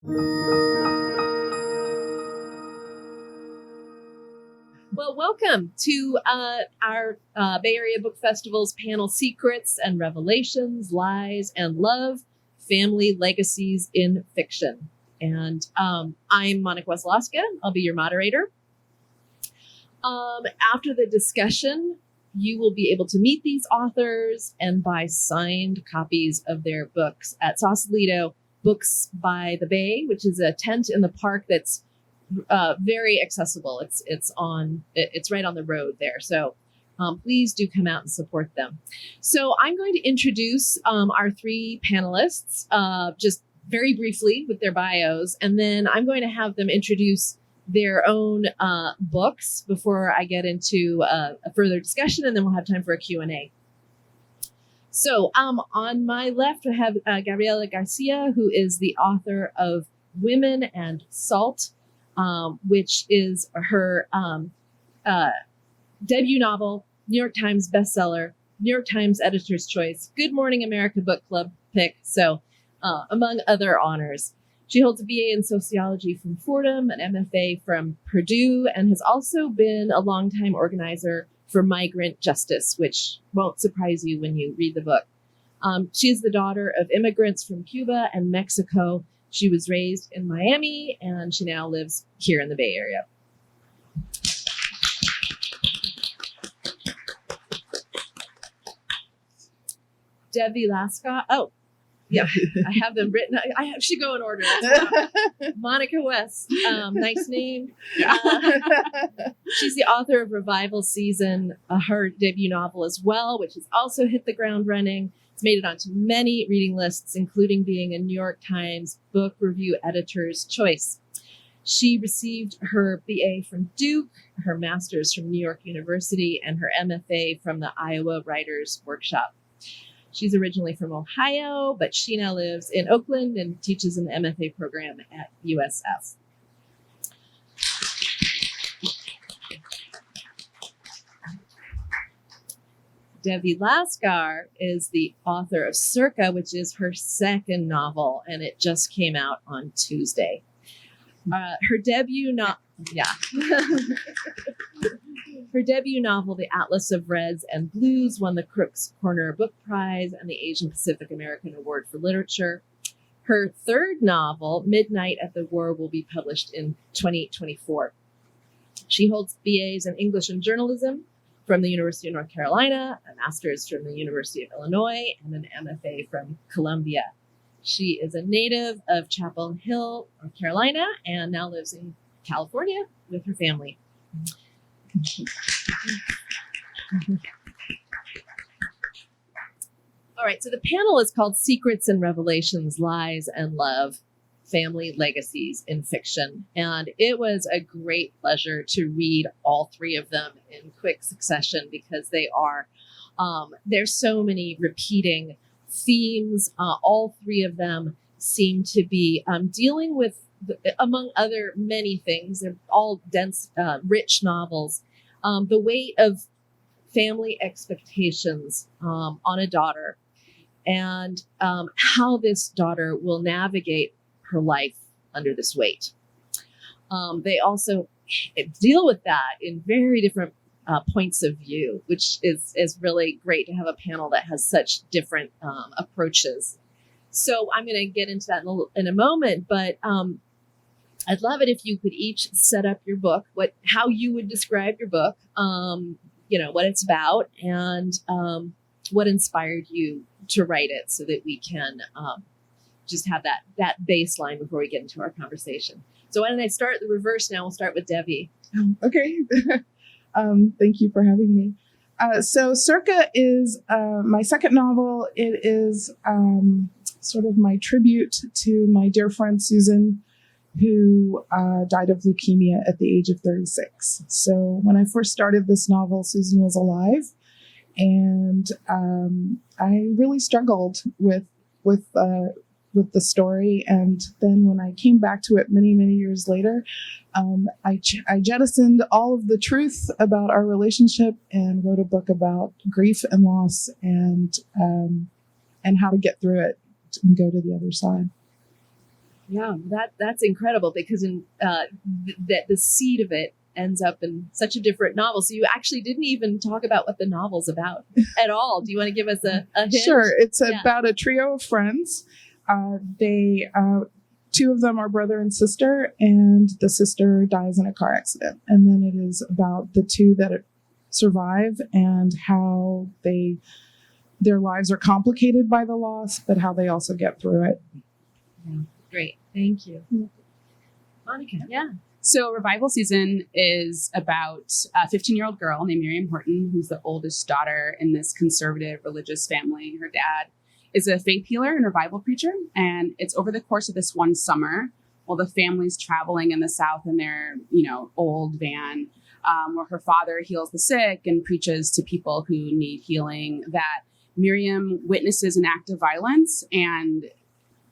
Well, welcome to our Bay Area Book Festival's panel Secrets and Revelations, Lies and Love, Family Legacies in Fiction. And I'm Monica Wesolowska. I'll be your moderator. After the discussion, you will be able to meet these authors and buy signed copies of their books at Sausalito Books by the Bay, which is a tent in the park that's very accessible. It's right on the road there. So please do come out and support them. So I'm going to introduce our three panelists just very briefly with their bios, and then I'm going to have them introduce their own books before I get into a further discussion, and then we'll have time for a Q&A. So on my left, I have Gabriela Garcia, who is the author of Women and Salt, which is her debut novel, New York Times bestseller, New York Times Editor's Choice, Good Morning America Book Club pick, so among other honors. She holds a BA in sociology from Fordham, an MFA from Purdue, and has also been a longtime organizer for migrant justice, which won't surprise you when you read the book. She is the daughter of immigrants from Cuba and Mexico. She was raised in Miami, and she now lives here in the Bay Area. Devi Laskar. Oh, yeah, I have them written. I should go in order. Monica West. Nice name. She's the author of Revival Season, her debut novel as well, which has also hit the ground running. It's made it onto many reading lists, including being a New York Times Book Review Editor's Choice. She received her BA from Duke, her master's from New York University, and her MFA from the Iowa Writers Workshop. She's originally from Ohio, but she now lives in Oakland and teaches in the MFA program at USF. Devi Laskar is the author of Circa, which is her second novel, and it just came out on Tuesday. Her debut novel, Her debut novel, The Atlas of Reds and Blues, won the Crooks Corner Book Prize and the Asian Pacific American Award for Literature. Her third novel, Midnight at the War, will be published in 2024. She holds BAs in English and Journalism from the University of North Carolina, a master's from the University of Illinois, and an MFA from Columbia. She is a native of Chapel Hill, North Carolina, and now lives in California with her family. All right, so the panel is called Secrets and Revelations, Lies and Love, Family Legacies in Fiction. And it was a great pleasure to read all three of them in quick succession because they are, there's so many repeating themes. All three of them seem to be dealing with, among other many things, they're all dense, rich novels, the weight of family expectations on a daughter and how this daughter will navigate her life under this weight. They also deal with that in very different points of view, which is really great to have a panel that has such different approaches. So I'm going to get into that in a moment, but I'd love it if you could each set up your book, how you would describe your book, what it's about, and what inspired you to write it, so that we can just have that baseline before we get into our conversation. So why don't I start the reverse now? We'll start with Devi. Okay. Thank you for having me. So Circa is my second novel. It is sort of my tribute to my dear friend Susan, who died of leukemia at the age of 36. So when I first started this novel, Susan was alive, and I really struggled with the story. And then when I came back to it many, many years later, I jettisoned all of the truth about our relationship and wrote a book about grief and loss and how to get through it and go to the other side. Yeah, that's incredible because that the seed of it ends up in such a different novel. So you actually didn't even talk about what the novel's about at all. Do you want to give us a hint? Sure. It's about a trio of friends. They two of them are brother and sister, and the sister dies in a car accident. And then it is about the two that survive and how their lives are complicated by the loss, but how they also get through it. Yeah. Great. Thank you. Monica. Yeah. So Revival Season is about a 15-year-old girl named Miriam Horton, who's the oldest daughter in this conservative religious family. Her dad is a faith healer and revival preacher. And it's over the course of this one summer while the family's traveling in the South in their, old van, where her father heals the sick and preaches to people who need healing, that Miriam witnesses an act of violence, and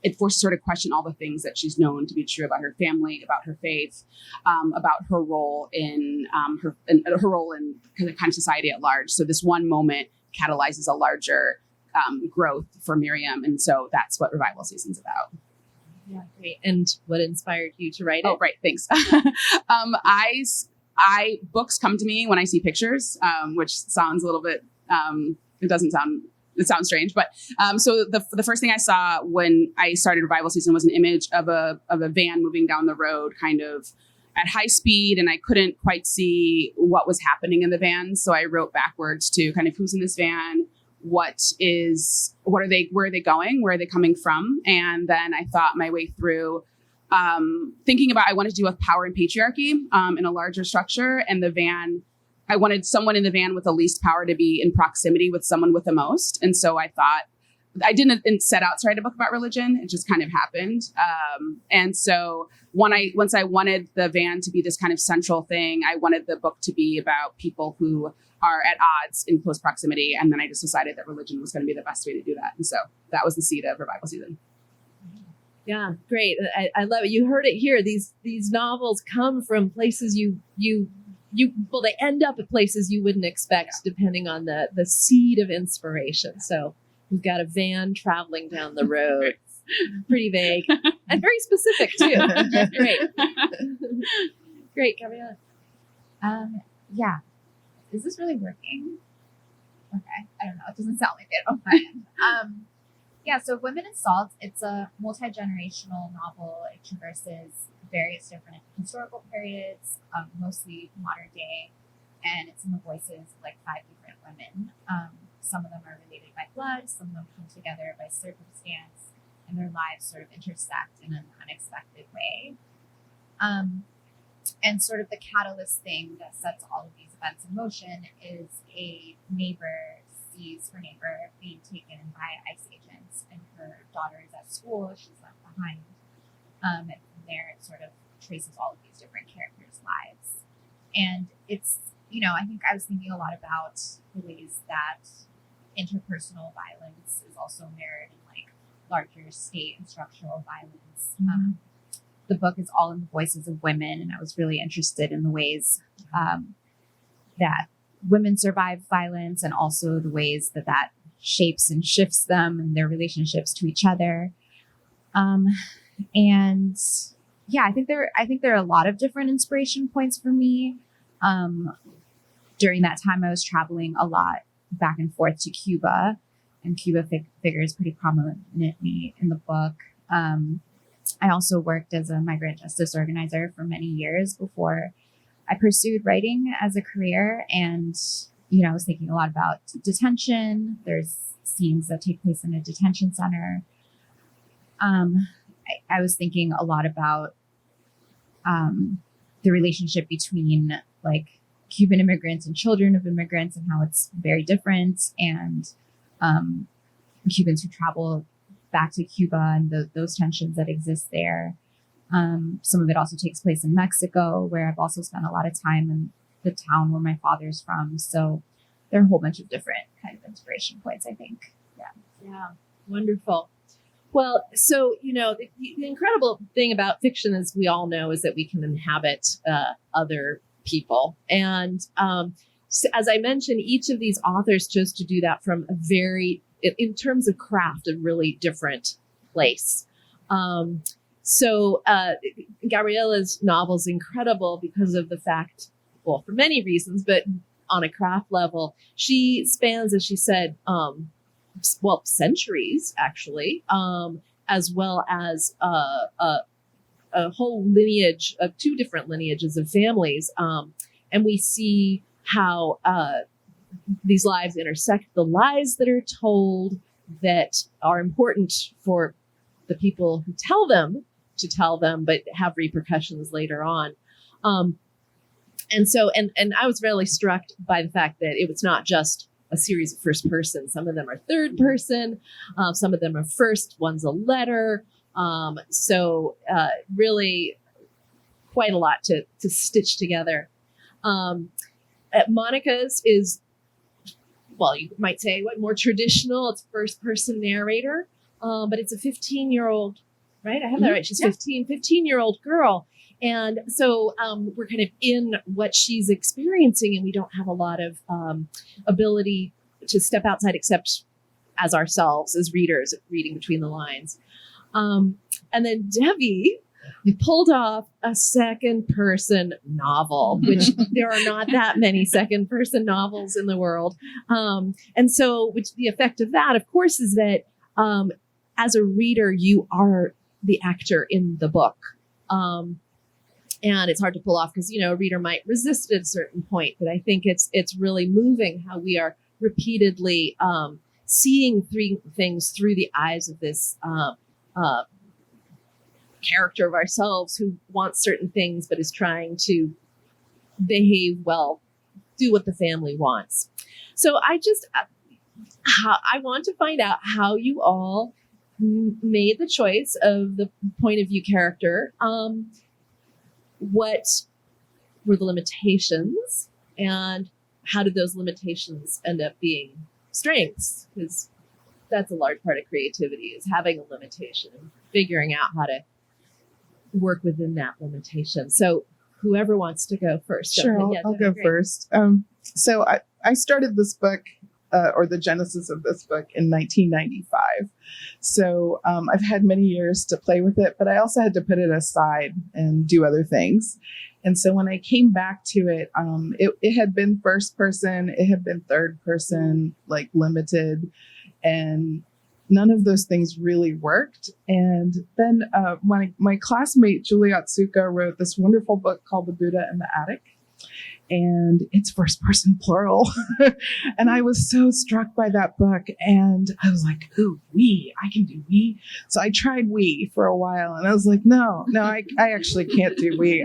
it forces her to question all the things that she's known to be true about her family, about her faith, about her role in her role in kind of society at large. So this one moment catalyzes a larger growth for Miriam, and so that's what Revival Season's about. Yeah, great. And what inspired you to write it? Oh, right, thanks. Books come to me when I see pictures, which sounds a little bit. It sounds strange, but so the first thing I saw when I started Revival Season was an image of a van moving down the road, kind of at high speed, and I couldn't quite see what was happening in the van. So I wrote backwards to kind of who's in this van, where are they going, where are they coming from, and then I thought my way through. Thinking about I wanted to do with power and patriarchy in a larger structure, and the van. I wanted someone in the van with the least power to be in proximity with someone with the most. And so I thought, I didn't set out to write a book about religion. It just kind of happened. And so once I wanted the van to be this kind of central thing, I wanted the book to be about people who are at odds in close proximity. And then I just decided that religion was going to be the best way to do that. And so that was the seed of Revival Season. Yeah, great. I love it. You heard it here. These novels come from places they end up at places you wouldn't expect, depending on the seed of inspiration. So we've got a van traveling down the road. Pretty vague and very specific too. Great. Great, Gabriela. Yeah. Is this really working? Okay. I don't know. It doesn't sound like it on my end. Yeah, so Women in Salt, it's a multi-generational novel. It traverses various different historical periods, mostly modern day, and it's in the voices of like 5 different women. Some of them are related by blood, some of them come together by circumstance, and their lives sort of intersect in an unexpected way. And sort of the catalyst thing that sets all of these events in motion is a neighbor sees her neighbor being taken by ICE agents, and her daughter is at school, she's left behind. And from there, it sort of traces all of these different characters' lives. And it's, I think I was thinking a lot about the ways that interpersonal violence is also mirrored in like larger state and structural violence. Mm-hmm. The book is all in the voices of women, and I was really interested in the ways that women survive violence, and also the ways that shapes and shifts them and their relationships to each other. And yeah, I think there are a lot of different inspiration points for me. During that time, I was traveling a lot back and forth to Cuba, and Cuba figures pretty prominently in the book. I also worked as a migrant justice organizer for many years before I pursued writing as a career. And, I was thinking a lot about detention. There's scenes that take place in a detention center. I was thinking a lot about the relationship between like Cuban immigrants and children of immigrants, and how it's very different, and Cubans who travel back to Cuba and those tensions that exist there. Some of it also takes place in Mexico, where I've also spent a lot of time in the town where my father's from. So there are a whole bunch of different kind of inspiration points, I think. Yeah. Wonderful. Well, so, the incredible thing about fiction, as we all know, is that we can inhabit other people. And so as I mentioned, each of these authors chose to do that from a very, in terms of craft, a really different place. So Gabriela's novel is incredible because of the fact, well, for many reasons, but on a craft level, she spans, as she said, centuries actually, as well as a whole lineage of 2 different lineages of families. And we see how these lives intersect, the lies that are told that are important for the people who tell them to tell them, but have repercussions later on. And so I was really struck by the fact that it was not just a series of first person. Some of them are third person. Some of them are first. One's a letter. So really quite a lot to stitch together. Monica's is, well, you might say what more traditional. It's first person narrator, but it's a 15-year-old, right? I have that right. She's 15-year-old girl. And so we're kind of in what she's experiencing, and we don't have a lot of ability to step outside except as ourselves, as readers, reading between the lines. And then Devi pulled off a second person novel, which there are not that many second person novels in the world. And so the effect of that, of course, is that as a reader, you are the actor in the book. And it's hard to pull off because, a reader might resist at a certain point. But I think it's really moving how we are repeatedly seeing things through the eyes of this character of ourselves who wants certain things, but is trying to behave well, do what the family wants. So I want to find out how you all made the choice of the point of view character. What were the limitations, and how did those limitations end up being strengths? Because that's a large part of creativity, is having a limitation and figuring out how to work within that limitation. So whoever wants to go first. Sure, I'll go first. So I started this book, or the genesis of this book, in 1995. So I've had many years to play with it, but I also had to put it aside and do other things. And so when I came back to it, it had been first person, it had been third person, like limited, and none of those things really worked. And then my classmate, Julia Otsuka, wrote this wonderful book called The Buddha in the Attic. And it's first person plural. And I was so struck by that book. And I was like, ooh, I can do we. So I tried we for a while. And I was like, no, I actually can't do we.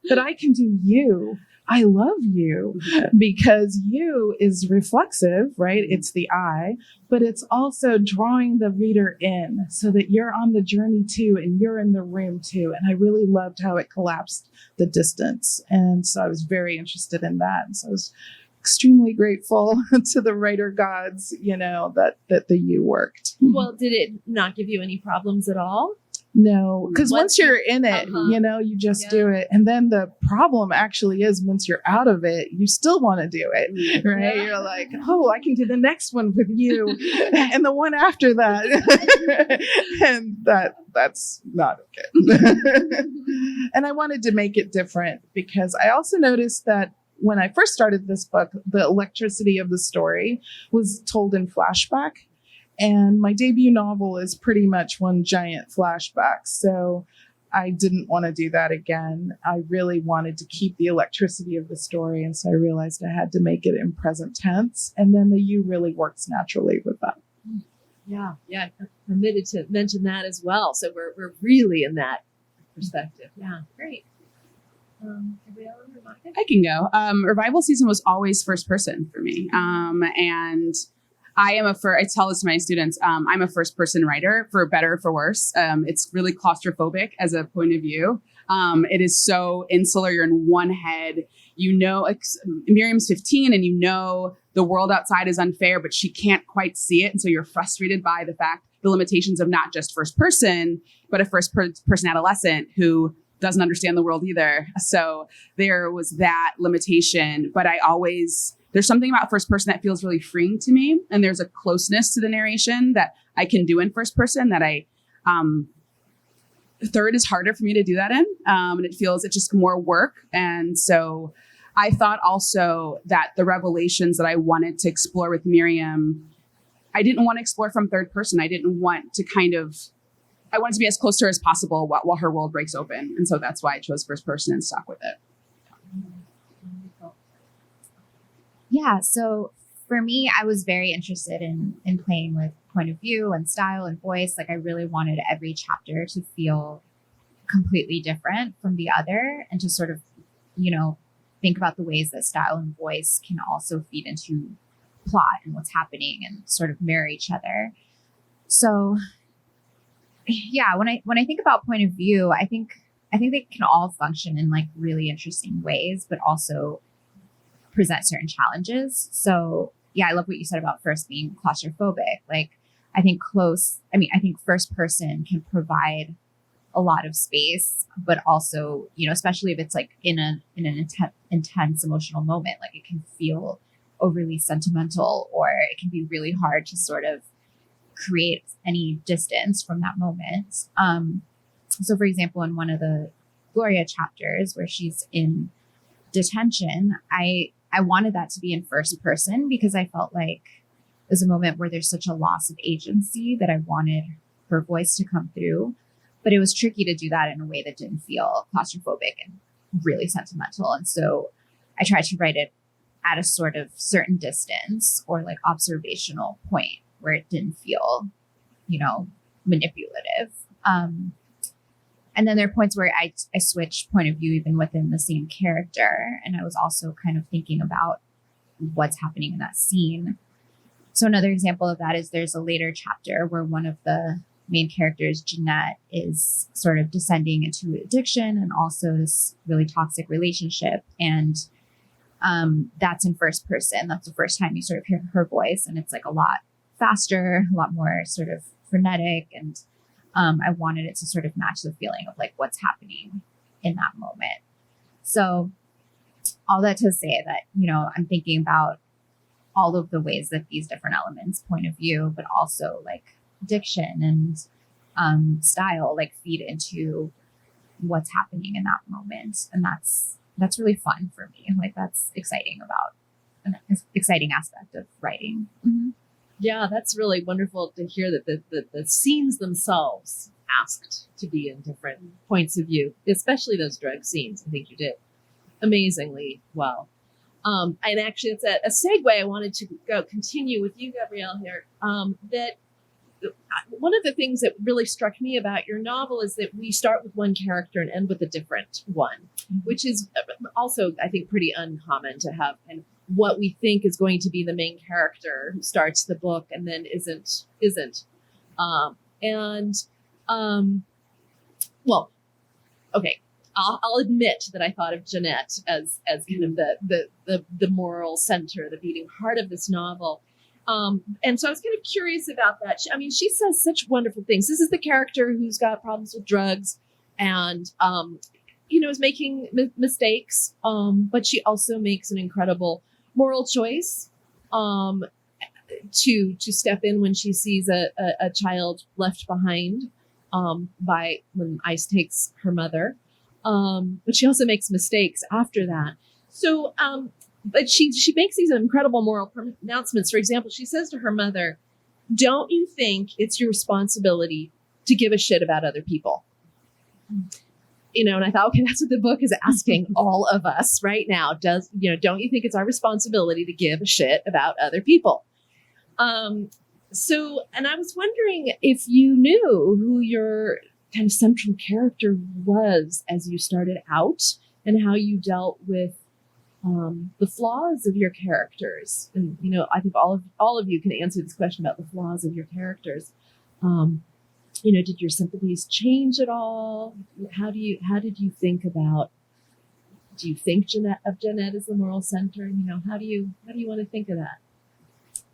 But I can do you. I love you, because you is reflexive, right? It's the I, but it's also drawing the reader in so that you're on the journey too, and you're in the room too. And I really loved how it collapsed the distance. And so I was very interested in that. And so I was extremely grateful to the writer gods, that the you worked. Well, did it not give you any problems at all? No, because once you're in it, you just do it. And then the problem actually is once you're out of it, you still want to do it, right? Yeah. You're like, oh, I can do the next one with you and the one after that. And that's not okay. And I wanted to make it different because I also noticed that when I first started this book, the electricity of the story was told in flashback. And my debut novel is pretty much one giant flashback. So I didn't want to do that again. I really wanted to keep the electricity of the story. And so I realized I had to make it in present tense. And then the you really works naturally with that. Yeah. I omitted to mention that as well. So we're really in that perspective. Yeah, great. Gabriela or Monica? I can go. Revival season was always first person for me. And I tell this to my students, I'm a first person writer, for better or for worse. It's really claustrophobic as a point of view. It is so insular. You're in one head. Miriam's 15 and the world outside is unfair, but she can't quite see it. And so you're frustrated by the limitations of not just first person, but a first person adolescent who doesn't understand the world either. So there was that limitation, but there's something about first person that feels really freeing to me. And there's a closeness to the narration that I can do in first person that I Third is harder for me to do that in, and it's just more work. And so I thought also that the revelations that I wanted to explore with Miriam, I didn't want to explore from third person. I didn't want to I wanted to be as close to her as possible while her world breaks open. And so that's why I chose first person and stuck with it. Yeah, so for me, I was very interested in playing with point of view and style and voice. Like I really wanted every chapter to feel completely different from the other and to sort of, think about the ways that style and voice can also feed into plot and what's happening and sort of mirror each other. So yeah, when I think about point of view, I think they can all function in like really interesting ways, but also present certain challenges. So yeah, I love what you said about first being claustrophobic. Like I think first person can provide a lot of space, but also, especially if it's like in an intense emotional moment, like it can feel overly sentimental, or it can be really hard to sort of create any distance from that moment. So for example, in one of the Gloria chapters where she's in detention, I wanted that to be in first person because I felt like there's a moment where there's such a loss of agency that I wanted her voice to come through. But it was tricky to do that in a way that didn't feel claustrophobic and really sentimental. And so I tried to write it at a sort of certain distance or like observational point where it didn't feel, manipulative. And then there are points where I switch point of view even within the same character. And I was also kind of thinking about what's happening in that scene. So another example of that is there's a later chapter where one of the main characters, Jeanette, is sort of descending into addiction and also this really toxic relationship. And that's in first person. That's the first time you sort of hear her voice. And it's like a lot faster, a lot more sort of frenetic. And I wanted it to sort of match the feeling of like what's happening in that moment. So all that to say that, I'm thinking about all of the ways that these different elements, point of view, but also like diction and style, like feed into what's happening in that moment. And that's really fun for me. Like that's exciting about an exciting aspect of writing. Mm-hmm. Yeah, that's really wonderful to hear that the scenes themselves asked to be in different points of view, especially those drug scenes. I think you did amazingly well. And actually, it's a segue I wanted to continue with you, Gabrielle, here. That one of the things that really struck me about your novel is that we start with one character and end with a different one, which is also, I think, pretty uncommon to have. And what we think is going to be the main character who starts the book and then isn't. Well, okay. I'll admit that I thought of Jeanette as kind of the moral center, the beating heart of this novel. And so I was kind of curious about that. She says such wonderful things. This is the character who's got problems with drugs and, is making mistakes. But she also makes an incredible moral choice to step in when she sees a child left behind when ICE takes her mother. But she also makes mistakes after that. So, but she makes these incredible moral pronouncements. For example, she says to her mother, "Don't you think it's your responsibility to give a shit about other people?" And I thought, okay, that's what the book is asking all of us right now. Don't you think it's our responsibility to give a shit about other people? And I was wondering if you knew who your kind of central character was as you started out and how you dealt with the flaws of your characters. And, I think all of you can answer this question about the flaws of your characters. Did your sympathies change at all? How did you think about, do you think Jeanette as the moral center? How do you want to think of that?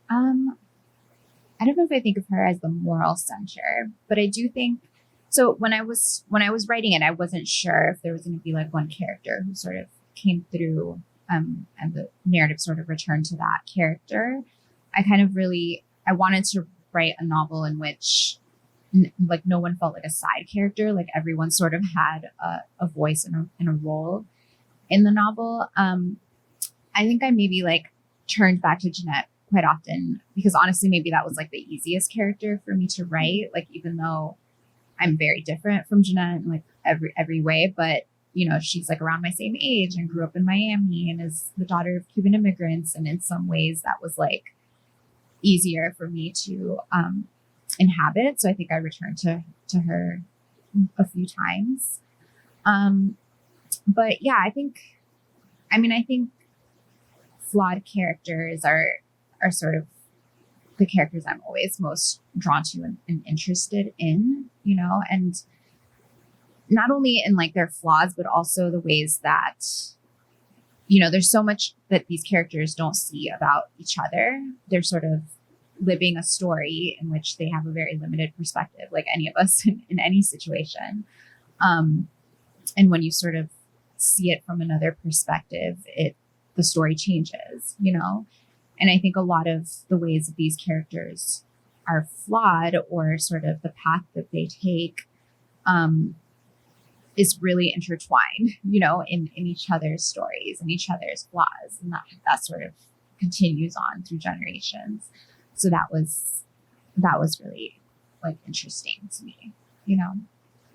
I don't know if I think of her as the moral center, but I do think, so when I was writing it, I wasn't sure if there was going to be like one character who sort of came through and the narrative sort of returned to that character. I wanted to write a novel in which like no one felt like a side character. Like everyone sort of had a voice and a role in the novel. I think I maybe like turned back to Jeanette quite often because honestly, maybe that was like the easiest character for me to write. Like even though I'm very different from Jeanette in like every way, but you know, she's like around my same age and grew up in Miami and is the daughter of Cuban immigrants. And in some ways that was like easier for me to inhabit. So I think I returned to her a few times. But yeah, I think flawed characters are sort of the characters I'm always most drawn to and interested in, you know, and not only in like their flaws, but also the ways that, you know, there's so much that these characters don't see about each other. They're sort of living a story in which they have a very limited perspective, like any of us in any situation. And when you sort of see it from another perspective, the story changes, you know? And I think a lot of the ways that these characters are flawed or sort of the path that they take is really intertwined, you know, in each other's stories and each other's flaws. And that sort of continues on through generations. So that was really like interesting to me, you know?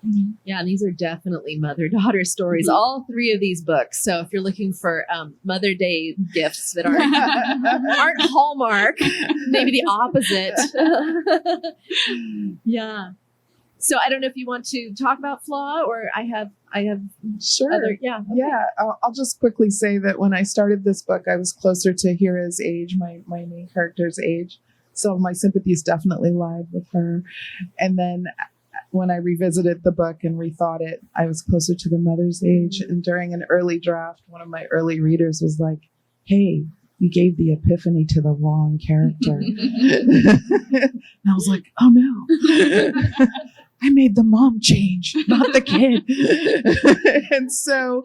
Mm-hmm. Yeah, and these are definitely mother-daughter stories, all three of these books. So if you're looking for Mother Day gifts that aren't Hallmark, maybe the opposite. Yeah. So I don't know if you want to talk about Flaw, or I have Sure. other, yeah. Okay. Yeah. I'll just quickly say that when I started this book, I was closer to Hira's age, my main character's age. So my sympathies definitely lied with her. And then when I revisited the book and rethought it, I was closer to the mother's age. And during an early draft, one of my early readers was like, "Hey, you gave the epiphany to the wrong character." And I was like, "Oh no." I made the mom change, not the kid. And so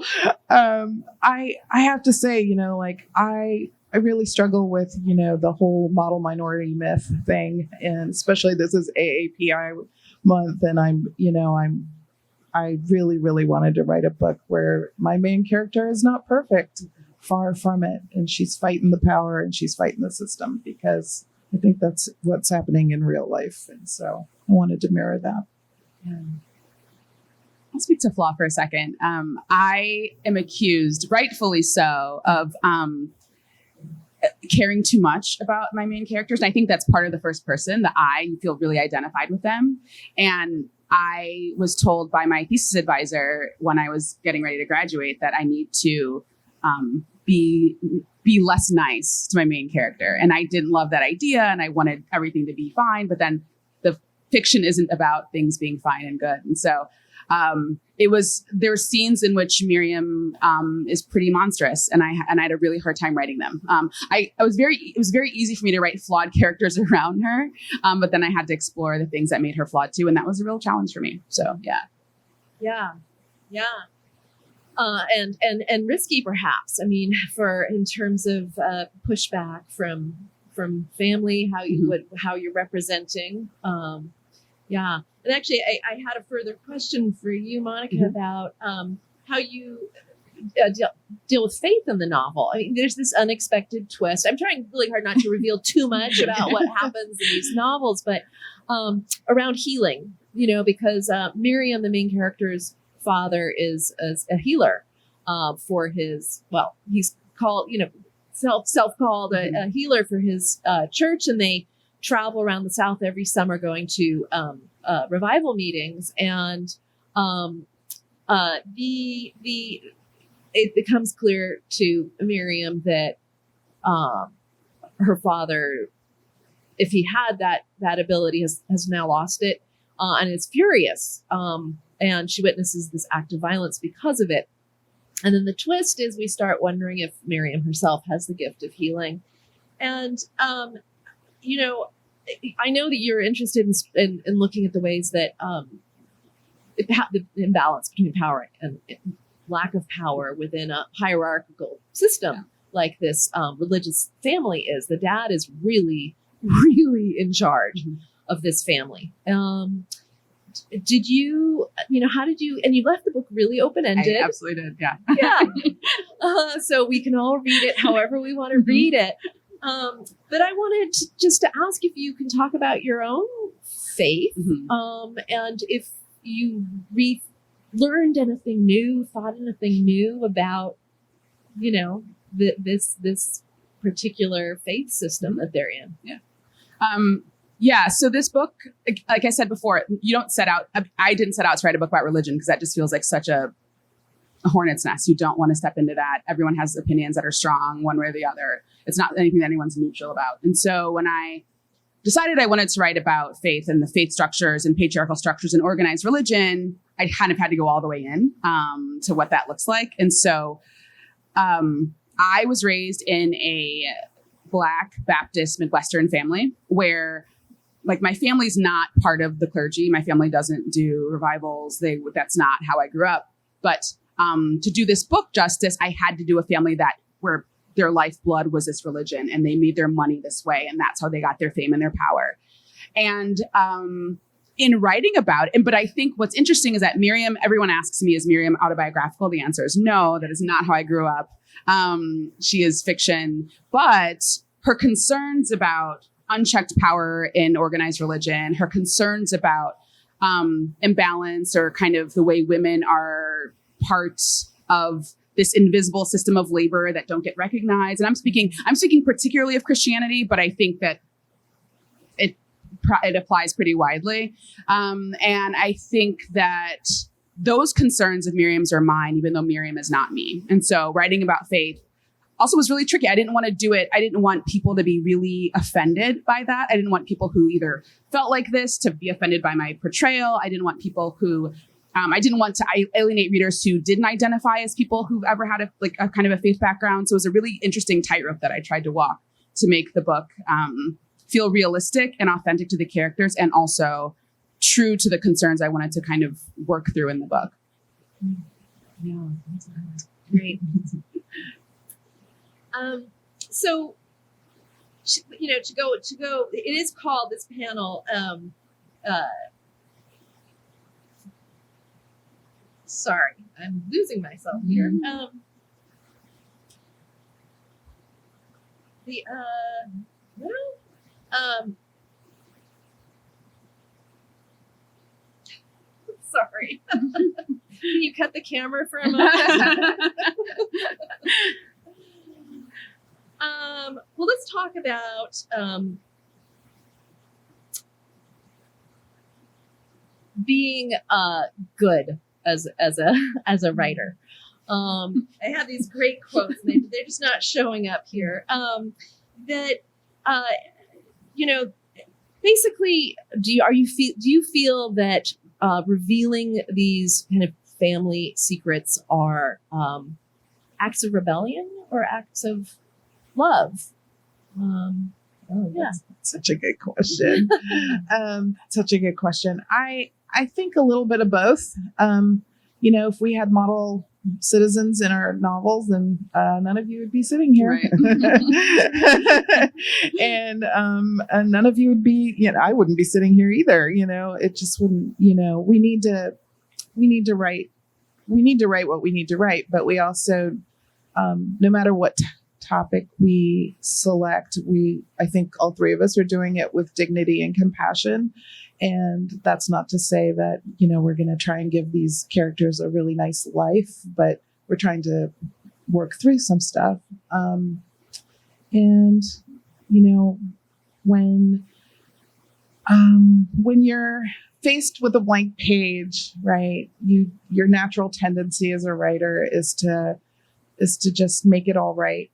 I have to say, you know, like I really struggle with, you know, the whole model minority myth thing. And especially this is AAPI month. And I really, really wanted to write a book where my main character is not perfect, far from it. And she's fighting the power and she's fighting the system, because I think that's what's happening in real life. And so I wanted to mirror that. Yeah. I'll speak to Flaw for a second. I am accused, rightfully so, of caring too much about my main characters. And I think that's part of the first person, that I feel really identified with them. And I was told by my thesis advisor when I was getting ready to graduate that I need to be less nice to my main character. And I didn't love that idea, and I wanted everything to be fine. But then the fiction isn't about things being fine and good. And so there were scenes in which Miriam is pretty monstrous, and I had a really hard time writing them. It was very easy for me to write flawed characters around her, but then I had to explore the things that made her flawed too, and that was a real challenge for me. So yeah. And risky, perhaps. I mean, in terms of pushback from family, how you're representing. Yeah. And actually, I had a further question for you, Monica, about how you deal with faith in the novel. I mean, there's this unexpected twist. I'm trying really hard not to reveal too much about what happens in these novels, but around healing, you know, because Miriam, the main character's father, is a healer for his, well, he's called, you know, self-called a healer for his church, and they travel around the South every summer going to revival meetings, and it becomes clear to Miriam that her father, if he had that ability, has now lost it, and is furious, and she witnesses this act of violence because of it. And then the twist is we start wondering if Miriam herself has the gift of healing. And you know, I know that you're interested in looking at the ways that the imbalance between power and lack of power within a hierarchical system like this religious family is. The dad is really, really in charge of this family. did you, how did you, and you left the book really open-ended. I absolutely did. Yeah. Yeah. So we can all read it however we want to read it. But I wanted to ask if you can talk about your own faith, and if you learned anything new, thought anything new about, this particular faith system that they're in. Yeah. So this book, like I said before, I didn't set out to write a book about religion because that just feels like such a hornet's nest. You don't want to step into that. Everyone has opinions that are strong one way or the other. It's not anything that anyone's neutral about. And so when I decided I wanted to write about faith and the faith structures and patriarchal structures and organized religion, I kind of had to go all the way in to what that looks like. And so I was raised in a Black Baptist Midwestern family where my family's not part of the clergy. My family doesn't do revivals. That's not how I grew up. But to do this book justice, I had to do a family where their lifeblood was this religion and they made their money this way. And that's how they got their fame and their power. And in writing about it, but I think what's interesting is that everyone asks me, is Miriam autobiographical? The answer is no, that is not how I grew up. She is fiction, but her concerns about unchecked power in organized religion, her concerns about imbalance or kind of the way women are parts of this invisible system of labor that don't get recognized. And I'm speaking particularly of Christianity, but I think that it applies pretty widely. And I think that those concerns of Miriam's are mine, even though Miriam is not me. And so writing about faith also was really tricky. I didn't want to do it. I didn't want people to be really offended by that. I didn't want people who either felt like this to be offended by my portrayal. I didn't want people who, I didn't want to alienate readers who didn't identify as people who've ever had a kind of a faith background. So it was a really interesting tightrope that I tried to walk to make the book feel realistic and authentic to the characters and also true to the concerns I wanted to kind of work through in the book. Yeah, that's great. So, to go, it is called this panel, sorry, I'm losing myself here. Sorry. Can you cut the camera for a moment? Well, let's talk about being good as a writer. I have these great quotes, and they're just not showing up here. Basically, do you feel that revealing these kind of family secrets are acts of rebellion or acts of love? That's such a good question. Such a good question. I think a little bit of both. If we had model citizens in our novels, then none of you would be sitting here. Right. and none of you would be, I wouldn't be sitting here either. It just wouldn't, we need to write what we need to write, but we also, no matter what topic we select, I think all three of us are doing it with dignity and compassion. And that's not to say that, we're going to try and give these characters a really nice life, but we're trying to work through some stuff. When you're faced with a blank page, right, your natural tendency as a writer is to just make it all right.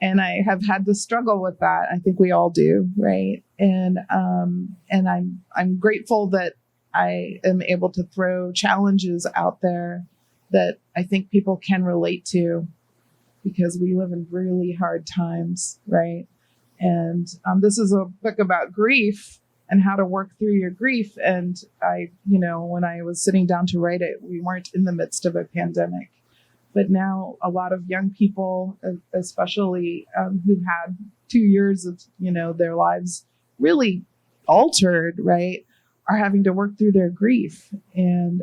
And I have had to struggle with that. I think we all do, right? And I'm grateful that I am able to throw challenges out there that I think people can relate to, because we live in really hard times, right? And this is a book about grief and how to work through your grief. And when I was sitting down to write it, we weren't in the midst of a pandemic. But now a lot of young people, especially who've had 2 years of, their lives really altered, right, are having to work through their grief. And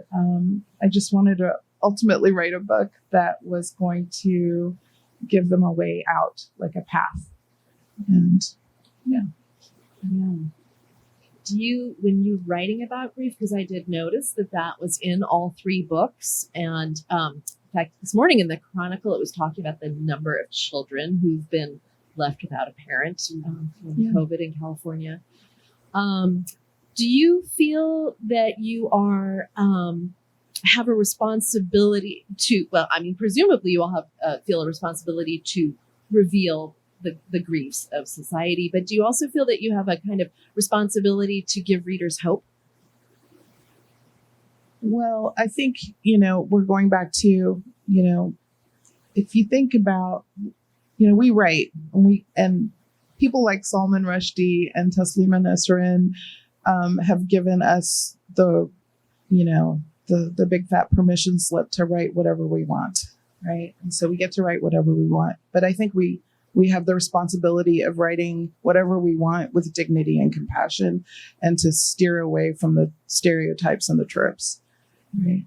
I just wanted to ultimately write a book that was going to give them a way out, like a path. And yeah. Do you, when you're writing about grief, because I did notice that was in all three books, and in fact, this morning in the Chronicle, it was talking about the number of children who've been left without a parent from COVID in California. Do you feel that you are have a responsibility to? Well, I mean, presumably you all have feel a responsibility to reveal the griefs of society, but do you also feel that you have a kind of responsibility to give readers hope? Well, I think, we're going back to, if you think about, we write and people like Salman Rushdie and Taslima Nasrin have given us the big fat permission slip to write whatever we want, right? And so we get to write whatever we want. But I think we have the responsibility of writing whatever we want with dignity and compassion, and to steer away from the stereotypes and the tropes. Right.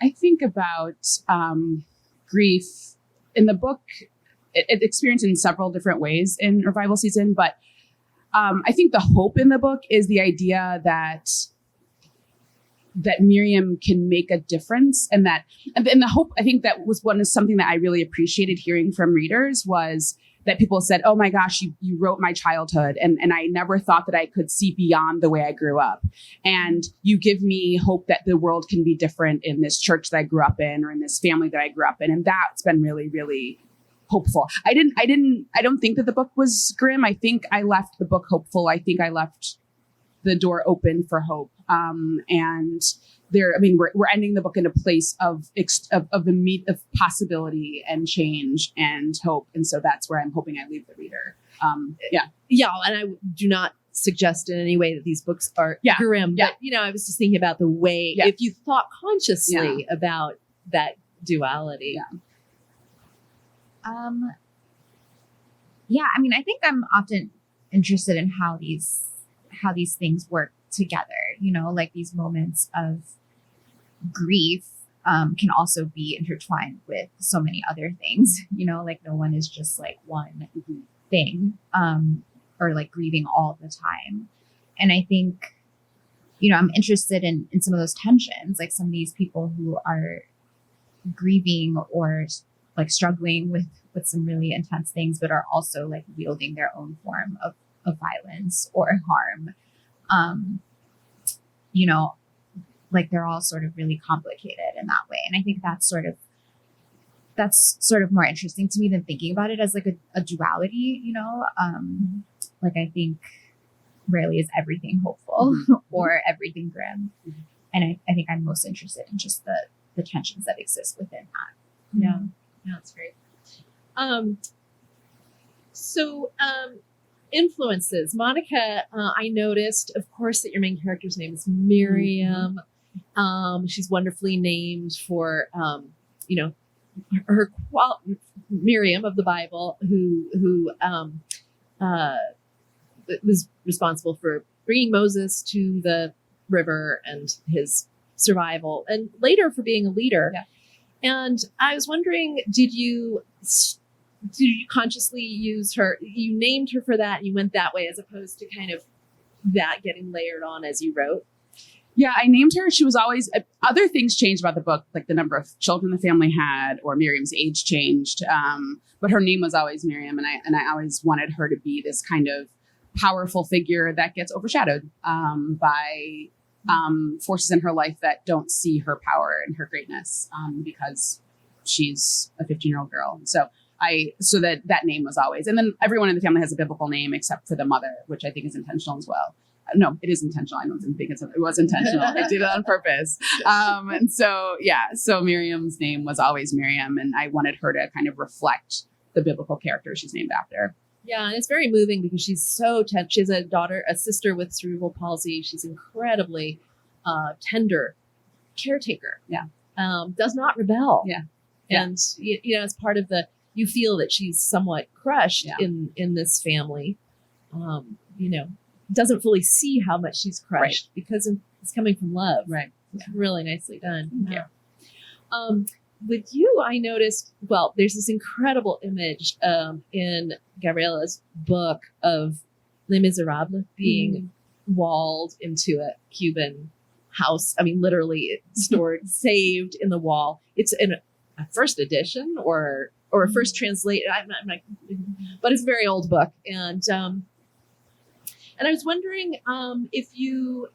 I think about grief in the book. It's experienced in several different ways in revival season, but I think the hope in the book is the idea that Miriam can make a difference, and the hope, I think that was something that I really appreciated hearing from readers, was that people said, oh my gosh, you wrote my childhood, and I never thought that I could see beyond the way I grew up. And you give me hope that the world can be different in this church that I grew up in, or in this family that I grew up in. And that's been really, really hopeful. I don't think that the book was grim. I think I left the book hopeful. I think I left the door open for hope. And we're ending the book in a place of possibility and change and hope. And so that's where I'm hoping I leave the reader. Yeah. And I do not suggest in any way that these books are grim, but I was just thinking about the way, if you thought consciously about that duality. I think I'm often interested in how these things work together, like these moments of grief can also be intertwined with so many other things, like no one is just like one thing, or like grieving all the time. And I think, I'm interested in some of those tensions, like some of these people who are grieving or like struggling with some really intense things, but are also like wielding their own form of violence or harm. Like they're all sort of really complicated in that way. And I think that's sort of more interesting to me than thinking about it as like a duality, like I think rarely is everything hopeful or everything grim. And I think I'm most interested in just the tensions that exist within that. Yeah, that's great. Influences. Monica, I noticed, of course, that your main character's name is Miriam. She's wonderfully named for, Miriam of the Bible, who was responsible for bringing Moses to the river and his survival, and later for being a leader. Yeah. And I was wondering, did you consciously use her? You named her for that, and you went that way, as opposed to kind of that getting layered on as you wrote? Yeah, I named her. She was always, other things changed about the book, like the number of children the family had, or Miriam's age changed. But her name was always Miriam, and I always wanted her to be this kind of powerful figure that gets overshadowed by forces in her life that don't see her power and her greatness, because she's a 15-year-old girl. So that name was always, and then everyone in the family has a biblical name except for the mother, which I think is intentional as well. No, it is intentional. I don't think it was intentional. I did it on purpose. And so Miriam's name was always Miriam, and I wanted her to kind of reflect the biblical character she's named after. Yeah, and it's very moving because she's so tense. She has a sister with cerebral palsy. She's incredibly tender caretaker. Yeah. Does not rebel. Yeah. And, as part of you feel that she's somewhat crushed in this family, doesn't fully see how much she's crushed because it's coming from love. Right. It's really nicely done. Yeah. With you, I noticed, well, there's this incredible image in Gabriela's book of Les Miserables being walled into a Cuban house. I mean, literally stored, saved in the wall. It's in a first edition or a first translate. I'm not, but it's a very old book. And I was wondering if you,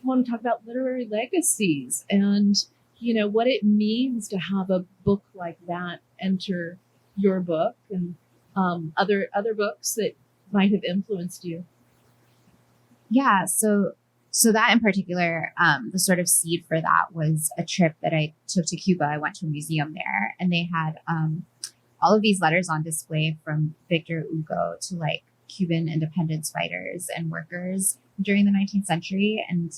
want to talk about literary legacies and, what it means to have a book like that enter your book and other books that might have influenced you. Yeah, so that in particular, the sort of seed for that was a trip that I took to Cuba. I went to a museum there, and they had all of these letters on display from Victor Hugo to like Cuban independence fighters and workers during the 19th century. And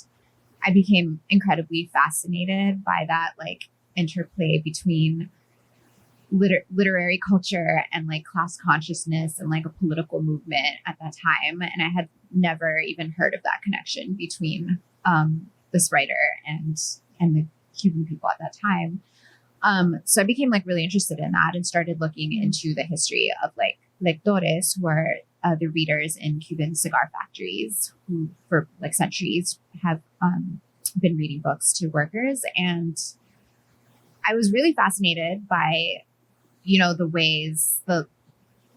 I became incredibly fascinated by that like interplay between literary culture and like class consciousness and like a political movement at that time. And I had never even heard of that connection between this writer and the Cuban people at that time. So I became like really interested in that and started looking into the history of like lectores, who are the readers in Cuban cigar factories, who for like centuries have been reading books to workers. And I was really fascinated by, the ways the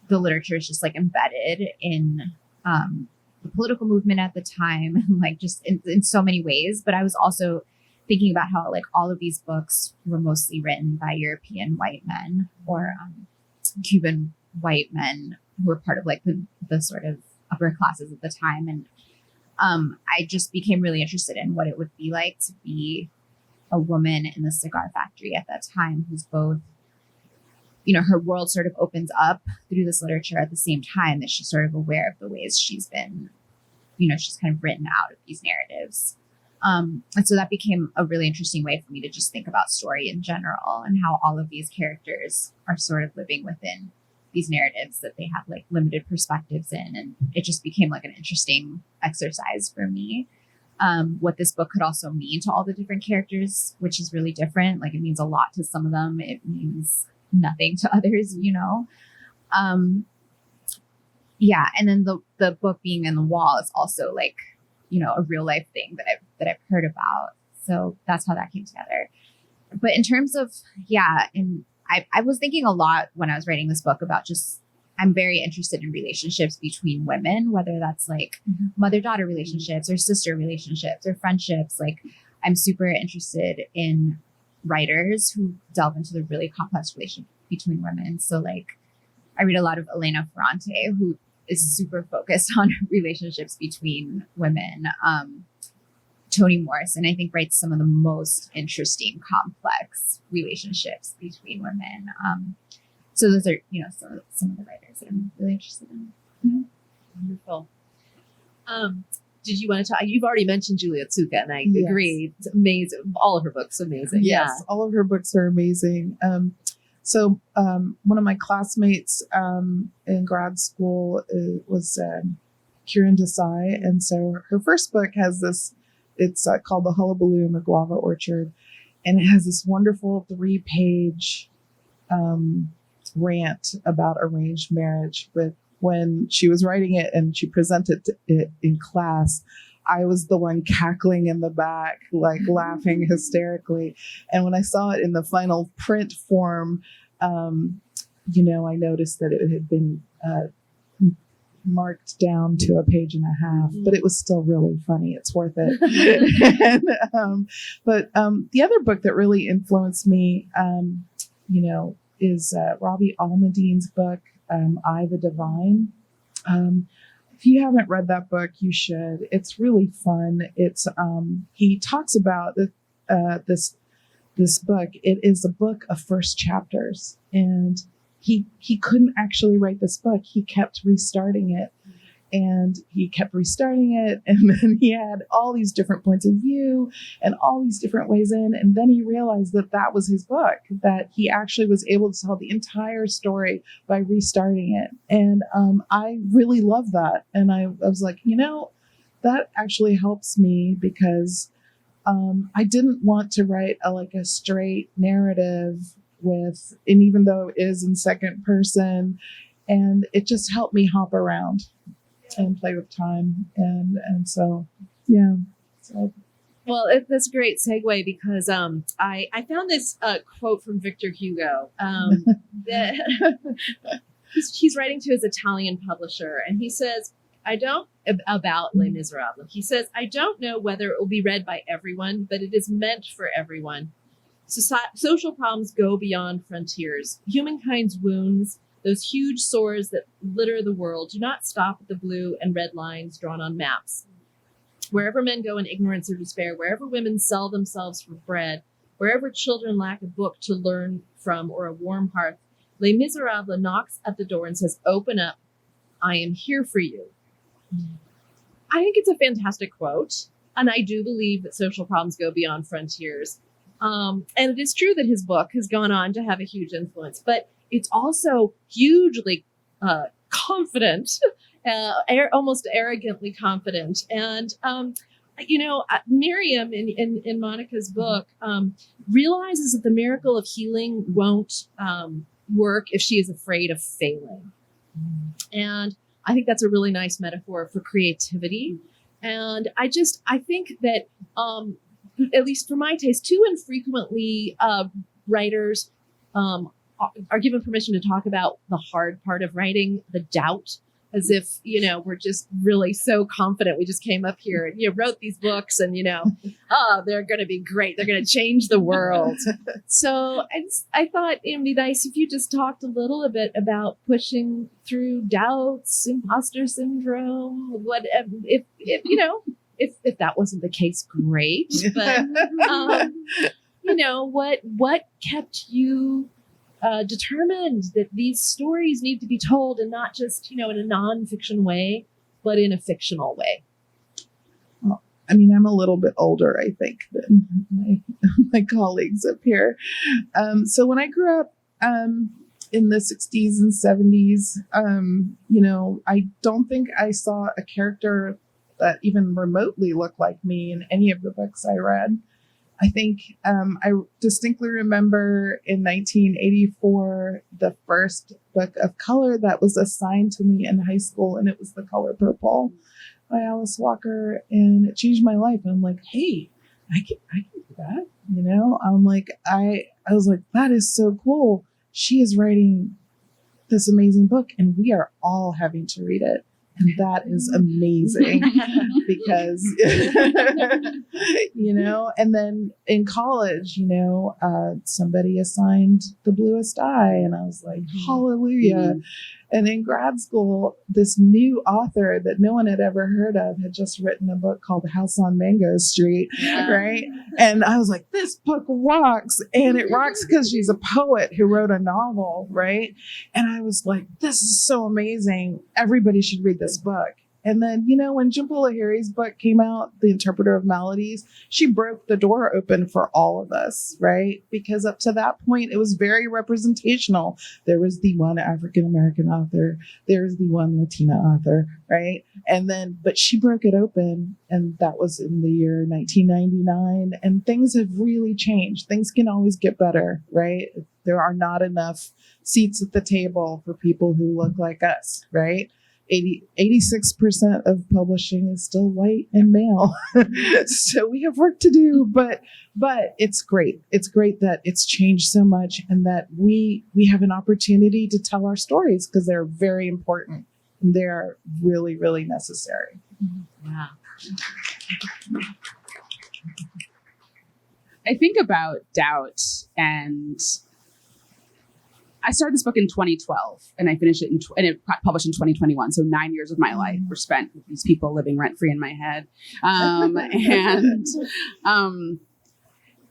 literature is just like embedded in the political movement at the time, like just in so many ways. But I was also thinking about how like all of these books were mostly written by European white men or Cuban white men who were part of like the sort of upper classes at the time. And I just became really interested in what it would be like to be a woman in the cigar factory at that time, who's both, her world sort of opens up through this literature at the same time that she's sort of aware of the ways she's been, she's kind of written out of these narratives. And so that became a really interesting way for me to just think about story in general and how all of these characters are sort of living within these narratives that they have like limited perspectives in. And it just became like an interesting exercise for me. What this book could also mean to all the different characters, which is really different. Like it means a lot to some of them. It means nothing to others, Yeah. And then the book being in the wall is also like, a real life thing that I've heard about. So that's how that came together. But in terms of, and I was thinking a lot when I was writing this book about just, I'm very interested in relationships between women, whether that's like mother-daughter relationships or sister relationships or friendships. Like I'm super interested in writers who delve into the really complex relationship between women. So like I read a lot of Elena Ferrante, who is super focused on relationships between women. Toni Morrison, I think, writes some of the most interesting, complex relationships between women. So those are, some of the writers that I'm really interested in. Wonderful. Did you want to talk? You've already mentioned Julia Tsuka, and I agree. It's amazing. All of her books, amazing. Yes, all of her books are amazing. So one of my classmates in grad school was Kiran Desai. And so her first book has this, it's called The Hullabaloo in the Guava Orchard. And it has this wonderful 3-page rant about arranged marriage. But when she was writing it and she presented it in class, I was the one cackling in the back, like laughing hysterically. And when I saw it in the final print form, I noticed that it had been marked down to 1.5 pages, but it was still really funny. It's worth it. But the other book that really influenced me, is Robbie Almadine's book, I, the Divine. If you haven't read that book, you should. It's really fun. It's he talks about this book. It is a book of first chapters, and he couldn't actually write this book. He kept restarting it, And he kept restarting it. And then he had all these different points of view and all these different ways in. And then he realized that that was his book, that he actually was able to tell the entire story by restarting it. And I really love that. And I was like, that actually helps me because I didn't want to write a straight narrative and even though it is in second person, and it just helped me hop around and play with time. And so, yeah. So. Well, that's a great segue because I found this quote from Victor Hugo. That he's writing to his Italian publisher, and he says, about Les Miserables. He says, I don't know whether it will be read by everyone, but it is meant for everyone. Social problems go beyond frontiers. Humankind's wounds, those huge sores that litter the world, do not stop at the blue and red lines drawn on maps. Wherever men go in ignorance or despair, wherever women sell themselves for bread, wherever children lack a book to learn from or a warm hearth, Les Miserables knocks at the door and says, open up, I am here for you. I think it's a fantastic quote, and I do believe that social problems go beyond frontiers. And it is true that his book has gone on to have a huge influence, but it's also hugely confident, almost arrogantly confident. And, Miriam in Monica's book realizes that the miracle of healing won't work if she is afraid of failing. And I think that's a really nice metaphor for creativity. And I think that, at least for my taste, too infrequently writers are given permission to talk about the hard part of writing, the doubt, as if, we're just really so confident. We just came up here and wrote these books and, they're going to be great. They're going to change the world. So I thought it'd be nice if you just talked a little bit about pushing through doubts, imposter syndrome, what if that wasn't the case, great. But, what kept you determined that these stories need to be told, and not just, in a nonfiction way, but in a fictional way? Well, I'm a little bit older, I think, than my colleagues up here. So when I grew up in the 60s and 70s, I don't think I saw a character that even remotely looked like me in any of the books I read. I think I distinctly remember in 1984, the first book of color that was assigned to me in high school, and it was The Color Purple by Alice Walker, and it changed my life. And I'm like, hey, I can do that, I'm like, I was like, that is so cool. She is writing this amazing book, and we are all having to read it. And that is amazing because, and then in college, somebody assigned The Bluest Eye, and I was like, hallelujah. And in grad school, this new author that no one had ever heard of had just written a book called House on Mango Street, right? And I was like, this book rocks. And it rocks because she's a poet who wrote a novel, right? And I was like, this is so amazing. Everybody should read this book. And then, when Jhumpa Lahiri's book came out, The Interpreter of Maladies, she broke the door open for all of us, right? Because up to that point, it was very representational. There was the one African-American author. There was the one Latina author, right? And then, but she broke it open, and that was in the year 1999. And things have really changed. Things can always get better, right? There are not enough seats at the table for people who look like us, right? 86% of publishing is still white and male. So we have work to do, but it's great. It's great that it's changed so much, and that we have an opportunity to tell our stories, because they're very important and they're really, really necessary. Yeah. I think about doubt, and I started this book in 2012, and I finished it and it published in 2021. So 9 years of my life were spent with these people living rent free in my head.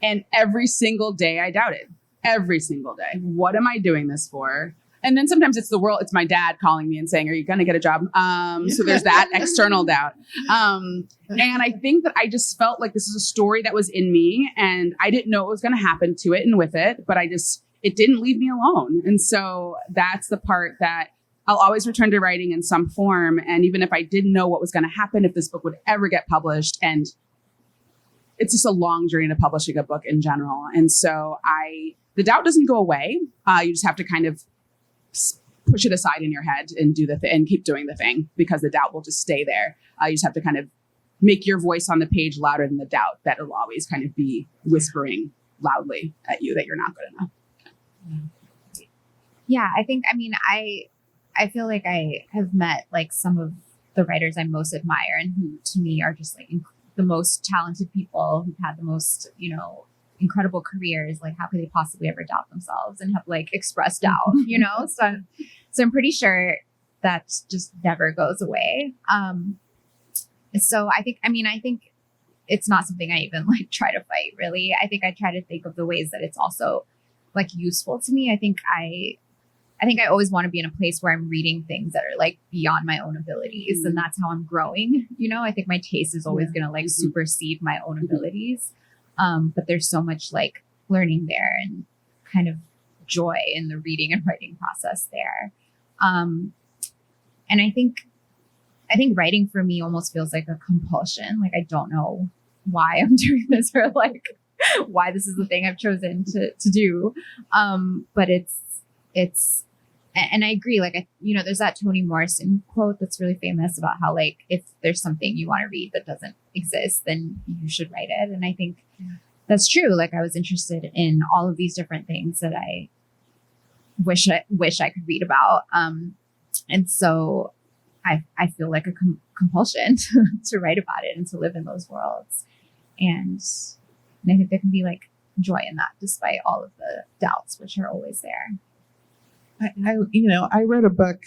And every single day I doubted. Every single day. What am I doing this for? And then sometimes it's the world, it's my dad calling me and saying, are you going to get a job? So there's that external doubt. And I think that I just felt like this is a story that was in me and I didn't know what was going to happen to it and with it, but it didn't leave me alone. And so that's the part that I'll always return to writing in some form. And even if I didn't know what was going to happen, if this book would ever get published, and it's just a long journey to publishing a book in general. And so the doubt doesn't go away. You just have to kind of push it aside in your head and do and keep doing the thing, because the doubt will just stay there. You just have to kind of make your voice on the page louder than the doubt that it'll always kind of be whispering loudly at you that you're not good enough. Yeah, I feel like I have met like some of the writers I most admire and who to me are just like the most talented people who've had the most, incredible careers. Like how could they possibly ever doubt themselves and have like expressed doubt, So I'm pretty sure that just never goes away. So I think it's not something I even like try to fight really. I think I try to think of the ways that it's also like useful to me. I think I always want to be in a place where I'm reading things that are like beyond my own abilities. And that's how I'm growing. I think my taste is always going to like supersede my own abilities. But there's so much like learning there and kind of joy in the reading and writing process there. And I think writing for me almost feels like a compulsion. Like, I don't know why I'm doing this or like why this is the thing I've chosen to do. But it's, and I agree, like, there's that Toni Morrison quote that's really famous about how, like, if there's something you want to read that doesn't exist, then you should write it. And I think that's true. Like, I was interested in all of these different things that I wish I could read about. And so I feel like a compulsion to write about it and to live in those worlds. And I think there can be like joy in that, despite all of the doubts, which are always there. I wrote a book.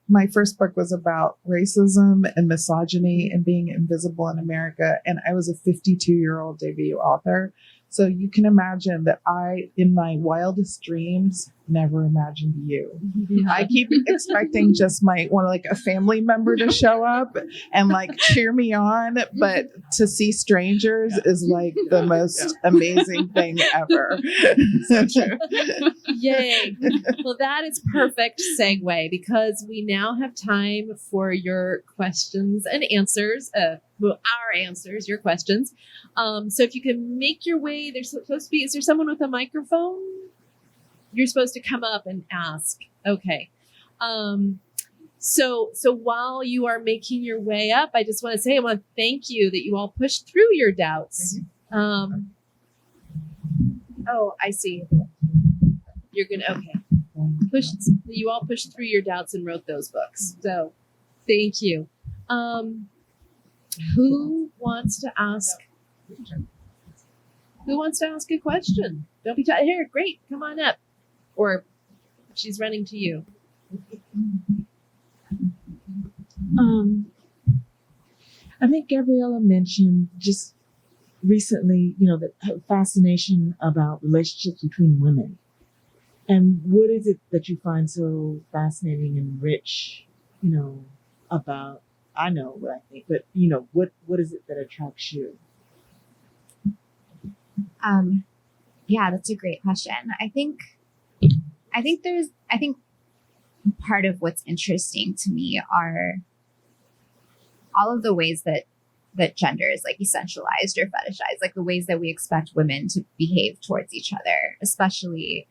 My first book was about racism and misogyny and being invisible in America. And I was a 52-year-old debut author. So you can imagine that I, in my wildest dreams, never imagined you. Yeah. I keep expecting just a family member to show up and like cheer me on. But to see strangers is like the most amazing thing ever. So true. Yay. Well, that is perfect segue because we now have time for your questions and answers. Our answers, your questions. So if you can make your way, is there someone with a microphone? You're supposed to come up and ask. Okay. So while you are making your way up, I just want to say, I want to thank you that you all pushed through your doubts. Oh, I see. You're going to, okay. You all pushed through your doubts and wrote those books. So thank you. Who wants to ask a question? Don't be here. Great. Come on up. Or she's running to you. I think Gabriela mentioned just recently, her fascination about relationships between women. And what is it that you find so fascinating and rich, about, I know what I think, but, what is it that attracts you? Yeah, that's a great question. I think part of what's interesting to me are all of the ways that gender is like essentialized or fetishized, like the ways that we expect women to behave towards each other, especially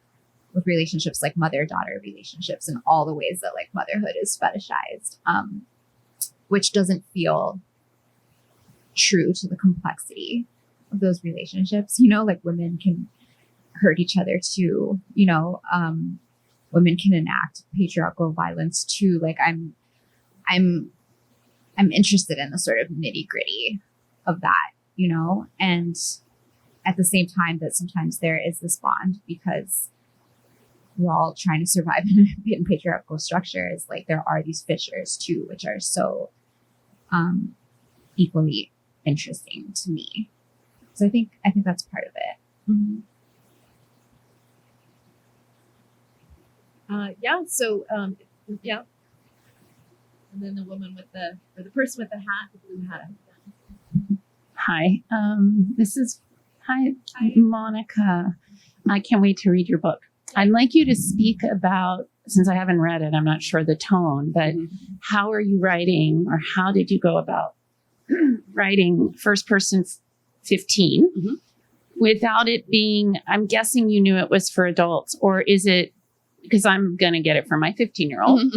with relationships like mother-daughter relationships and all the ways that like motherhood is fetishized, which doesn't feel true to the complexity of those relationships. Like women can hurt each other too, women can enact patriarchal violence too. Like I'm interested in the sort of nitty gritty of that, and at the same time that sometimes there is this bond because we're all trying to survive in patriarchal structures. Like there are these fissures too, which are so equally interesting to me. So I think that's part of it. Mm-hmm. Yeah. So, yeah. And then the woman or the person with the hat, the blue hat. Hi, Monica. I can't wait to read your book. I'd like you to speak about, since I haven't read it, I'm not sure the tone, but how are you writing, or how did you go about writing first person 15 without it being, I'm guessing you knew it was for adults, or is it, because I'm going to get it for my 15-year-old.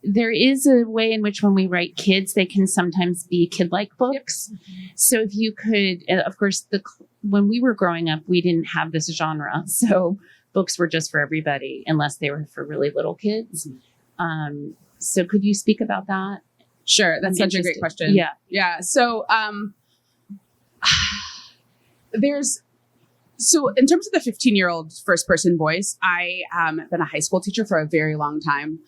There is a way in which when we write kids, they can sometimes be kid-like books. So if you could, of course, when we were growing up, we didn't have this genre. So books were just for everybody, unless they were for really little kids. So could you speak about that? Sure. That's such a great question. Yeah. Yeah. So So in terms of the 15-year-old first-person voice, I have been a high school teacher for a very long time,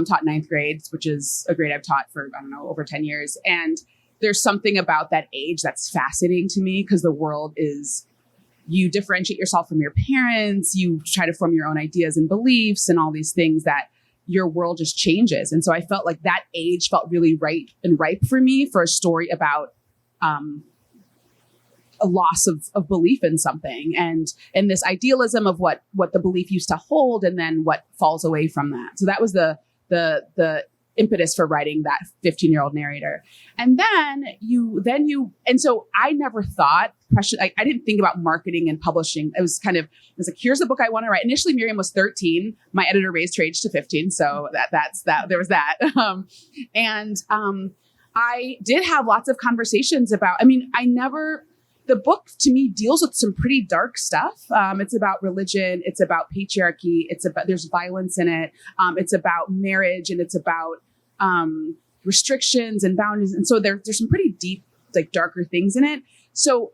taught ninth grade, which is a grade I've taught for, over 10 years. And there's something about that age that's fascinating to me, because the world is, you differentiate yourself from your parents, you try to form your own ideas and beliefs and all these things that your world just changes. And so I felt like that age felt really right and ripe for me for a story about a loss of belief in something, and this idealism of what the belief used to hold, and then what falls away from that. So that was the impetus for writing that 15-year-old narrator. And and so I never thought, I didn't think about marketing and publishing. It was like, here's the book I want to write. Initially, Miriam was 13. My editor raised her age to 15. So that's that. There was that. I did have lots of conversations about, the book to me deals with some pretty dark stuff. It's about religion. It's about patriarchy. There's violence in it. It's about marriage, and it's about restrictions and boundaries. And so there's some pretty deep, darker things in it. So,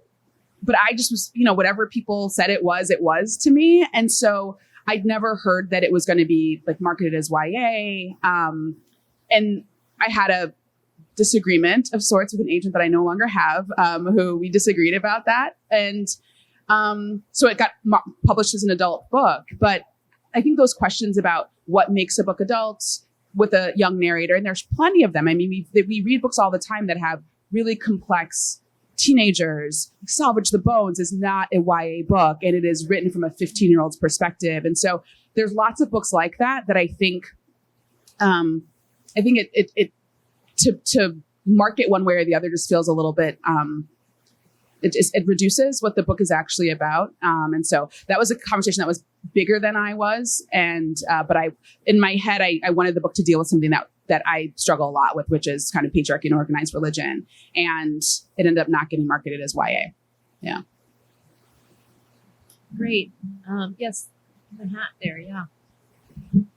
but I just was, whatever people said it was to me. And so I'd never heard that it was going to be marketed as YA. And I had a disagreement of sorts with an agent that I no longer have, who we disagreed about that. And so it got published as an adult book. But I think those questions about what makes a book adult with a young narrator, and there's plenty of them. We read books all the time that have really complex teenagers. Salvage the Bones is not a YA book, and it is written from a 15-year-old's perspective. And so there's lots of books like that I think, to market one way or the other just feels a little bit, it reduces what the book is actually about. And so that was a conversation that was bigger than I was. And, but in my head, I wanted the book to deal with something that I struggle a lot with, which is kind of patriarchy and organized religion. And it ended up not getting marketed as YA. Yeah. Great. Yes, the hat there. Yeah.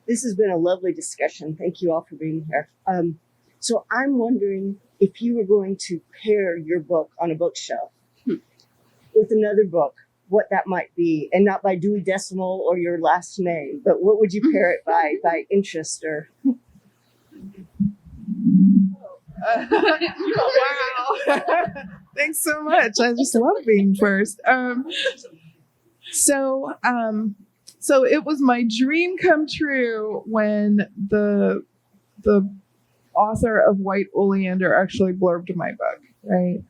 This has been a lovely discussion. Thank you all for being here. So I'm wondering if you were going to pair your book on a bookshelf with another book, what that might be, and not by Dewey Decimal or your last name, but what would you pair it by interest or? Wow. Thanks so much. I just love being first. So it was my dream come true when the author of White Oleander actually blurbed my book, right?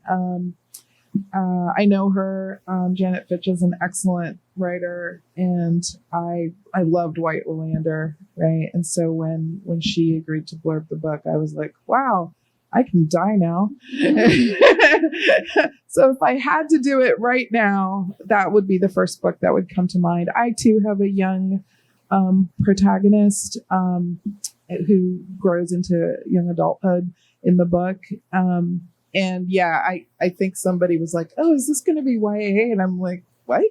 I know her. Janet Fitch is an excellent writer, and I loved White Oleander, right? And so when she agreed to blurb the book, I was like, wow, I can die now. So if I had to do it right now, that would be the first book that would come to mind. I too have a young protagonist who grows into young adulthood in the book. And yeah, I think somebody was like, oh, is this going to be YA? And I'm like, what?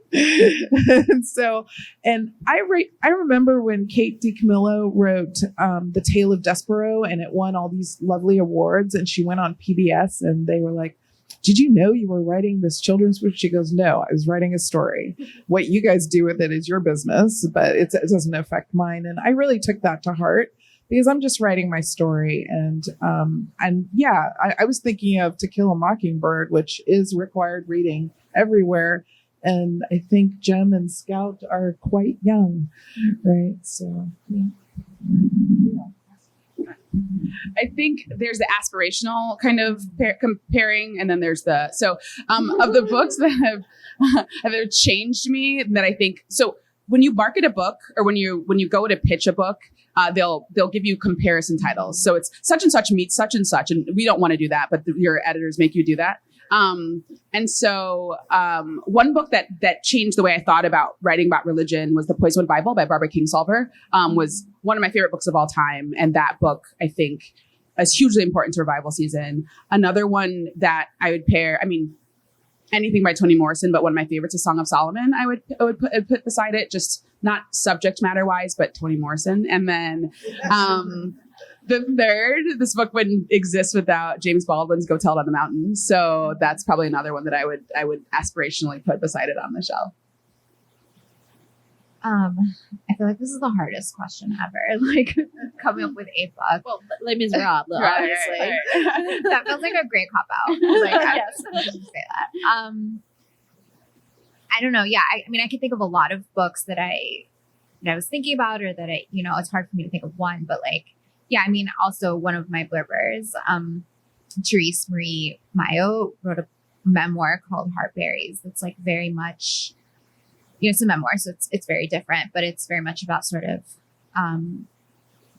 and I remember when Kate DiCamillo wrote The Tale of Despero, and it won all these lovely awards, and she went on PBS and they were like, did you know you were writing this children's book? She goes, no, I was writing a story. What you guys do with it is your business, but it doesn't affect mine. And I really took that to heart, because I'm just writing my story. And yeah, I was thinking of To Kill a Mockingbird, which is required reading everywhere. And I think Jem and Scout are quite young, right? So, yeah. I think there's the aspirational kind of comparing, and then there's the of the books that have changed me. That I think so. When you market a book, or when you go to pitch a book, they'll give you comparison titles. So it's such and such meets such and such, and we don't want to do that, but your editors make you do that. And so one book that changed the way I thought about writing about religion was The Poisonwood Bible by Barbara Kingsolver. Was one of my favorite books of all time, and that book I think is hugely important to revival season. Another one that I would pair, I mean, anything by Toni Morrison, but one of my favorites is Song of Solomon. I would put beside it, just not subject matter wise, but Toni Morrison. And then the third, this book wouldn't exist without James Baldwin's Go Tell It on the Mountain. So that's probably another one that I would aspirationally put beside it on the shelf. I feel like this is the hardest question ever. Like coming up with a book. Well, Les Miserables, obviously. Right. That feels like a great cop out. Like, yes, I should say that. I don't know. Yeah, I mean, I can think of a lot of books that I was thinking about, or that it's hard for me to think of one. But like, yeah, I mean, also one of my blurbers, Therese Marie Mayo wrote a memoir called Heartberries. That's like very much. It's a memoir, so it's very different, but it's very much about sort of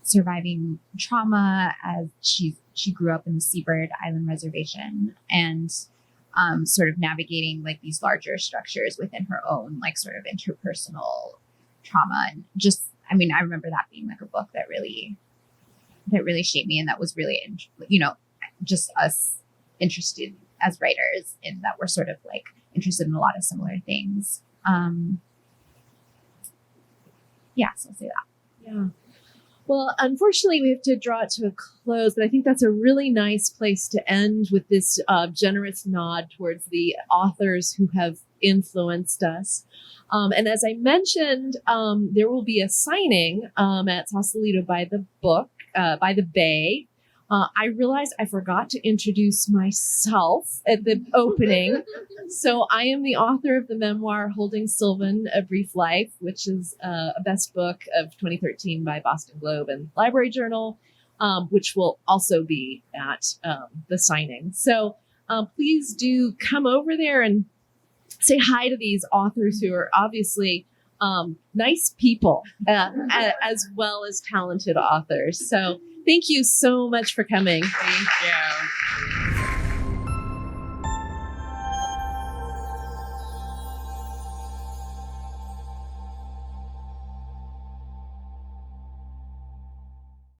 surviving trauma as she grew up in the Seabird Island Reservation, and sort of navigating like these larger structures within her own like sort of interpersonal trauma. And just, I mean, I remember that being like a book that really shaped me, and that was really, just us interested as writers in that we're sort of like interested in a lot of similar things. So I'll say that. Yeah. Well, unfortunately, we have to draw it to a close, but I think that's a really nice place to end with this generous nod towards the authors who have influenced us. And as I mentioned, there will be a signing at Sausalito by the Bay. I realized I forgot to introduce myself at the opening. So I am the author of the memoir Holding Sylvan, A Brief Life, which is a best book of 2013 by Boston Globe and Library Journal, which will also be at the signing. So please do come over there and say hi to these authors who are obviously nice people as well as talented authors. So thank you so much for coming. Thank you.